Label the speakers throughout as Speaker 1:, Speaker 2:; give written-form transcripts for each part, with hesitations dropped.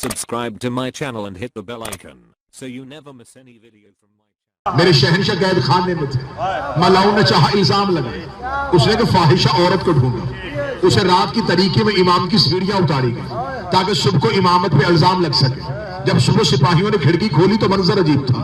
Speaker 1: Subscribe to my channel and hit the bell icon so you never miss any video from my channel.
Speaker 2: میرے شہنشاہ قید خانے میں تھے، ملاؤں نے چاہا الزام لگائے، اس نے کہ فاحشہ عورت کو ڈھونڈا، اسے رات کی طریقے میں امام کی سیڑھیاں اتاری گئی تاکہ صبح کو امامت پہ الزام لگ سکے۔ جب صبح سپاہیوں نے کھڑکی کھولی تو منظر عجیب تھا،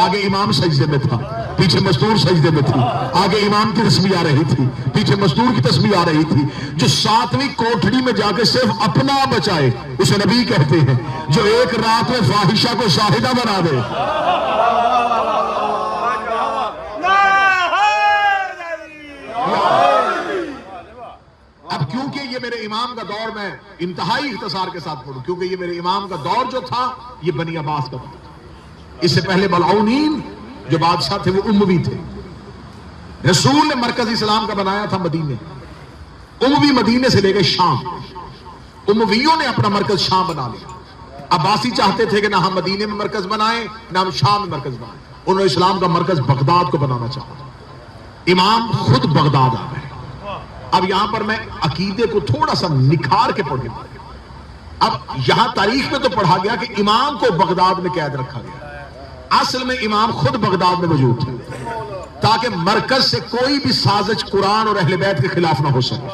Speaker 2: آگے امام سجدے میں تھا، پیچھے مستور سجدے میں تھی، آگے امام کی تسبیح آ رہی تھی، پیچھے مستور کی تسبیح آ رہی تھی۔ جو ساتویں کوٹھڑی میں جا کے صرف اپنا بچائے اسے نبی کہتے ہیں، جو ایک رات میں فاحشہ کو شاہدہ بنا دے۔ اب کیونکہ یہ میرے امام کا دور، میں انتہائی اختصار کے ساتھ پڑھوں، کیونکہ یہ میرے امام کا دور جو تھا یہ بنی عباس کا تھا۔ اس سے پہلے بلعونین جو بادشاہ تھے وہ اموی تھے۔ رسول نے مرکز اسلام کا بنایا تھا مدینے، اموی مدینے سے لے گئے شام، امویوں نے اپنا مرکز شام بنا لیا۔ عباسی چاہتے تھے کہ نہ ہم مدینے میں مرکز بنائیں نہ ہم شام میں مرکز بنائیں، انہوں نے اسلام کا مرکز بغداد کو بنانا چاہا۔ امام خود بغداد آ گئے۔ اب یہاں پر میں عقیدے کو تھوڑا سا نکھار کے پڑھوں۔ اب یہاں تاریخ میں تو پڑھا گیا کہ امام کو بغداد میں قید رکھا گیا، اصل میں امام خود بغداد میں موجود تھے تاکہ مرکز سے کوئی بھی سازش قرآن اور اہل بیت کے خلاف نہ ہو سکے۔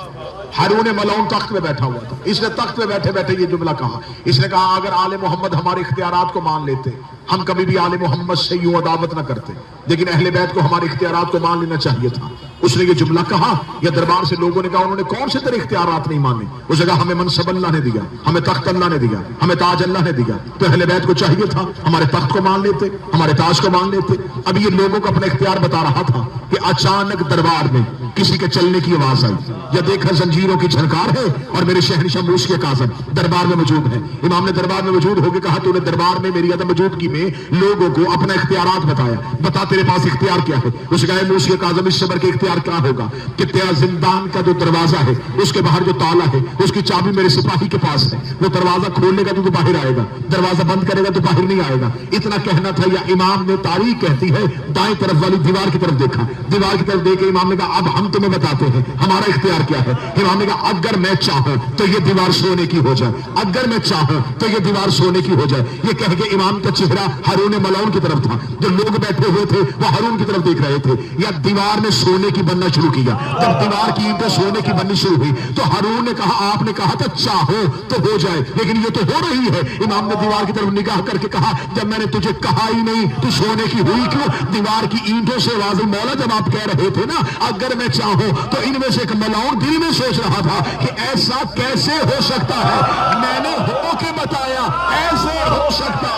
Speaker 2: ہارون ملعون تخت میں بیٹھا ہوا تھا، اس نے تخت میں بیٹھے بیٹھے یہ جملہ کہا، اس نے کہا اگر آل محمد ہمارے اختیارات کو مان لیتے ہم کبھی بھی آل محمد سے یوں عداوت نہ کرتے، لیکن اہل بیت کو ہمارے اختیارات کو مان لینا چاہیے تھا۔ اس نے یہ جملہ کہا، یا دربار سے لوگوں نے کہا انہوں نے کون سے تیرے اختیارات نہیں مانے؟ اس نے کہا ہمیں منصب اللہ نے دیا، ہمیں تخت اللہ نے دیا، ہمیں تاج اللہ نے دیا، تو اہل بیت کو چاہیے تھا ہمارے تخت کو مان لیتے، ہمارے تاج کو مان لیتے۔ اب یہ لوگوں کو اپنا اختیار بتا رہا تھا کہ اچانک دربار میں کسی کے چلنے کی آواز آئی، یا دیکھا زنجیروں کی جھنکار ہے اور میرے شہنشاہ موسیٰ کاظم دربار میں موجود ہے۔ امام نے دربار میں موجود ہو کے کہا تو نے دربار میں میری عدم موجودگی میں لوگوں کو اپنا اختیارات بتایا، بتا تیرے پاس اختیار کیا ہے؟ اس نے کہا موسیٰ کاظم اس سے بڑھ کے اختیار کیا ہوگا کہ تیرا زندان کا جو دروازہ ہے اس کے باہر جو تالا ہے اس کی چابی میرے سپاہی کے پاس ہے، وہ دروازہ کھولنے کا تو باہر آئے گا، دروازہ بند کرے گا تو باہر نہیں آئے گا۔ اتنا کہنا تھا، یا امام نے تاریخ کہتی ہے دائیں طرف والی دیوار کی طرف دیکھا، دیوار کی طرف دیکھ کے امام نے کہا اب ہم تمہیں بتاتے ہیں ہمارا اختیار کیا ہے۔ امام نے کہا اگر میں چاہوں تو یہ دیوار سونے کی ہو جائے، اگر میں چاہوں تو یہ دیوار سونے کی ہو جائے۔ یہ کہہ کے امام کا چہرہ ہارون ملعون کی طرف تھا، جو لوگ بیٹھے ہوئے تھے وہ ہارون کی طرف دیکھ رہے تھے۔ یا دیوار نے سونے کی بننا شروع کیا، جب دیوار کی اینٹیں سونے کی بننی شروع ہوئی تو ہارون نے کہا آپ نے کہا تھا چاہو تو ہو جائے، لیکن یہ تو ہو رہی ہے۔ امام نے دیوار کی طرف نگاہ کر کے کہا جب میں نے تجھے کہا ہی نہیں تو سونے کی ہوئی کیوں؟ دیوار کی اینٹوں سے واضح مولا جب آپ کہہ رہے تھے نا اگر میں چاہوں تو ان میں سے ایک ملعون دل میں سوچ رہا تھا کہ ایسا کیسے ہو سکتا ہے، میں نے ہو کے بتایا ایسے ہو سکتا۔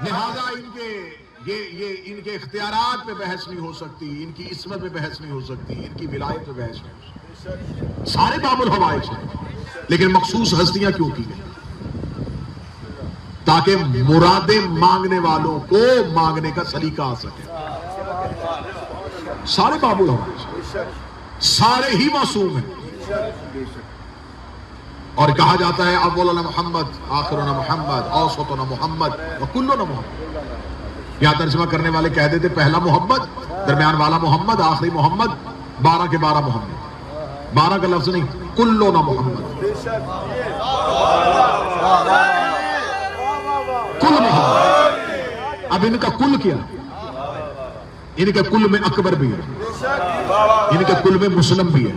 Speaker 2: لہذا ان کے اختیارات پہ بحث نہیں ہو سکتی، ان کی عصمت پہ بحث نہیں ہو سکتی، ان کی ولایت پہ بحث نہیں ہو سکتی۔ سارے باب الحوائج ہیں، لیکن مخصوص ہستیاں کیوں کی گئی؟ تاکہ مرادیں مانگنے والوں کو مانگنے کا سلیقہ آ سکے۔ سارے باب الحوائج، سارے ہی معصوم ہیں۔ اور کہا جاتا ہے اولنا محمد، آخرنا محمد، اوسطنا محمد وکلنا محمد۔ یہاں ترجمہ کرنے والے کہہ دیتے پہلا محمد، درمیان والا محمد، آخری محمد، 12 کے 12 محمد۔ 12 کا لفظ نہیں، کلنا محمد، کل محمد۔ اب ان کا کل کیا؟ ان کے کل میں اکبر بھی ہے، ان کے کل میں مسلم بھی ہے،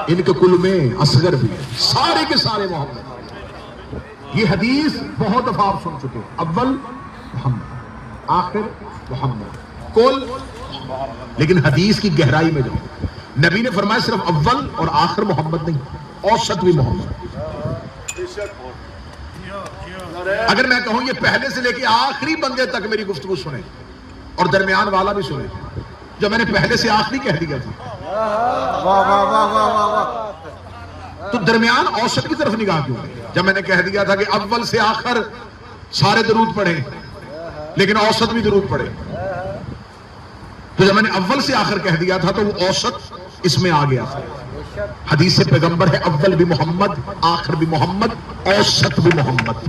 Speaker 2: ان کے کل میں اصغر بھی ہے، سارے کے سارے محمد۔ یہ حدیث بہت دفعہ آپ سن چکے، اول محمد، آخر محمد، کل۔ لیکن حدیث کی گہرائی میں جاؤ، نبی نے فرمایا صرف اول اور آخر محمد نہیں، اوسط بھی محمد۔ اگر میں کہوں یہ پہلے سے لے کے آخری بندے تک میری گفتگو سنیں اور درمیان والا بھی سنیں، جو میں نے پہلے سے آخری کہہ دیا تھا تو درمیان اوسط کی طرف نگاہ کیوں ہے؟ جب میں نے کہہ دیا تھا کہ اول سے آخر سارے درود پڑھیں لیکن اوسط بھی درود پڑھیں، تو جب میں نے اول سے آخر کہہ دیا تھا تو وہ اوسط اس میں آ گیا تھا۔ حدیث سے پیغمبر ہے اول بھی محمد، آخر بھی محمد، اوسط بھی محمد۔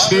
Speaker 2: 6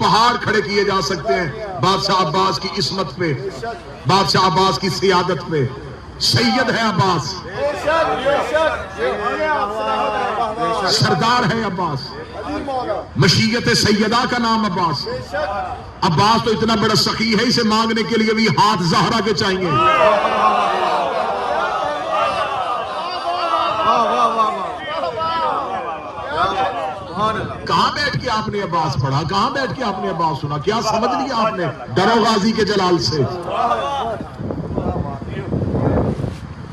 Speaker 2: پہاڑ کھڑے کیے جا سکتے ہیں بادشاہ عباس کی عصمت پہ، بادشاہ عباس کی سیادت پہ. سید ہے عباس، سردار ہے عباس، مشیت سیدہ کا نام عباس. عباس تو اتنا بڑا سخی ہے، اسے مانگنے کے لیے بھی ہاتھ زہرا کے چاہیے. کہاں بیٹھ کے آپ نے عباس پڑھا؟ کہاں بیٹھ کے آپ نے عباس سنا؟ کیا سمجھ لیا آپ نے ڈرو غازی کے جلال سے؟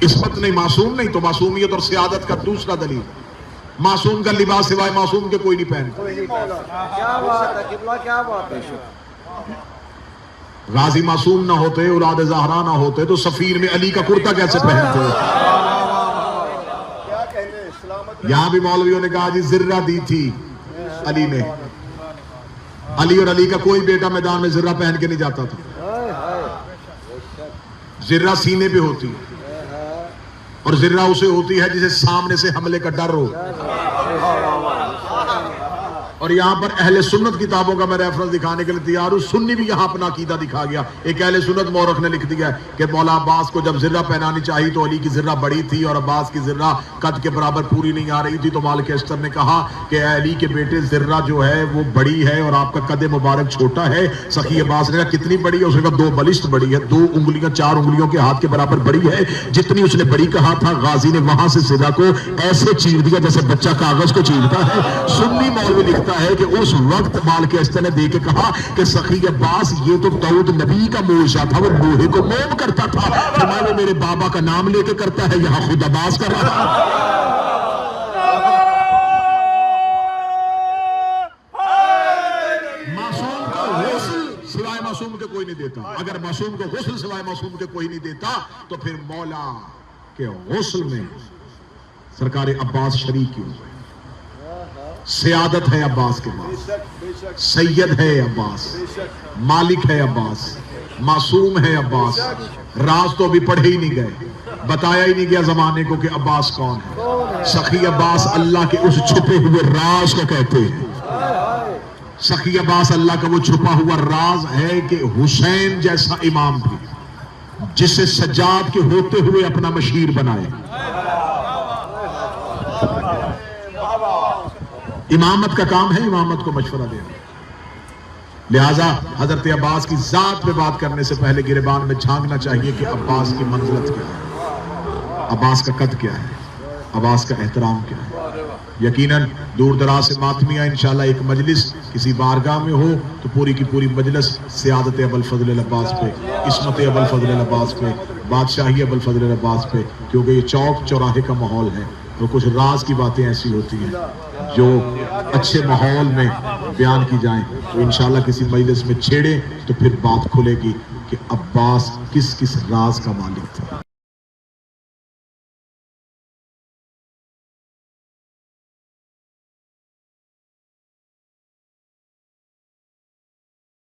Speaker 2: عصمت نہیں، معصوم نہیں تو معصومیت اور سیادت کا دوسرا دلیل. معصوم کا لباس سوائے معصوم کے کوئی نہیں پہنتا. غازی معصوم نہ ہوتے، اولاد زہرا نہ ہوتے تو سفیر میں علی کا کرتا کیسے پہنتے؟ یہاں بھی مولویوں نے کہا جی زرہ دی تھی علی نے. علی اور علی کا کوئی بیٹا میدان میں زرہ پہن کے نہیں جاتا تھا. زرہ سینے پہ ہوتی اور زرہ اسے ہوتی ہے جسے سامنے سے حملے کا ڈر ہو. اور یہاں پر اہل سنت کتابوں کا میں ریفرنس دکھانے کے لیے تیار ہوں. سنی بھی یہاں اپنا عقیدہ دکھا گیا. ایک اہل سنت مورخ نے لکھ دیا کہ مولا عباس کو جب زرہ پہنانی چاہیے تو علی کی زرہ بڑی تھی اور عباس کی زرہ قد کے برابر پوری نہیں آ رہی تھی. تو مالک اشتر نے کہا کہ اے علی کے بیٹے زرہ جو ہے وہ بڑی ہے اور آپ کا قد مبارک چھوٹا ہے. سخی عباس نے کہا کتنی بڑی ہے؟ اس نے کہا 2 بلشت بڑی ہے، 2 انگلیاں 4 انگلیوں کے ہاتھ کے برابر بڑی ہے. جتنی اس نے بڑی کہا تھا غازی نے وہاں سے زرہ کو ایسے چیر دیا جیسے بچہ کاغذ کو چیرتا ہے. سنی مولوی لکھتا ہے کہ اس وقت مالک اشتر نے دے کے کہا کہ سخی عباس یہ تو داؤد نبی کا موشا تھا، وہ لوہے کو موم کرتا تھا. فرمایا وہ میرے بابا کا نام لے کے کرتا ہے، یہاں خود عباس کر رہا ہے. معصوم کو غسل سوائے معصوم کے کوئی نہیں دیتا. اگر معصوم کو غسل سوائے معصوم کے کوئی نہیں دیتا تو پھر مولا کے غسل میں سرکار عباس شریک کیوں؟ سیادت ہے عباس کے پاس، سید ہے عباس، مالک ہے عباس، معصوم ہے عباس. راز تو ابھی پڑھے ہی نہیں گئے، بتایا ہی نہیں گیا زمانے کو کہ عباس کون ہے. سخی عباس اللہ کے اس چھپے ہوئے راز کو کہتے ہیں. سخی عباس اللہ کا وہ چھپا ہوا راز ہے کہ حسین جیسا امام بھی جسے سجاد کے ہوتے ہوئے اپنا مشیر بنائے. امامت کا کام ہے امامت کو مشورہ دینا. لہٰذا حضرت عباس کی ذات پہ بات کرنے سے پہلے گریبان میں جھانکنا چاہیے کہ عباس کی منزلت کیا ہے، عباس کا قد کیا ہے، عباس کا احترام کیا ہے. یقیناً دور دراز سے ماتمیہ انشاءاللہ ایک مجلس کسی بارگاہ میں ہو تو پوری کی پوری مجلس سیادت ابوالفضل العباس پہ، عصمت ابوالفضل العباس پہ، بادشاہی ابوالفضل العباس پہ، کیونکہ یہ چوک چوراہے کا ماحول ہے. تو کچھ راز کی باتیں ایسی ہوتی ہیں جو اچھے ماحول میں بیان کی جائیں تو انشاءاللہ کسی مجلس میں چھیڑے تو پھر بات کھلے گی کہ عباس کس کس راز کا مالک تھا.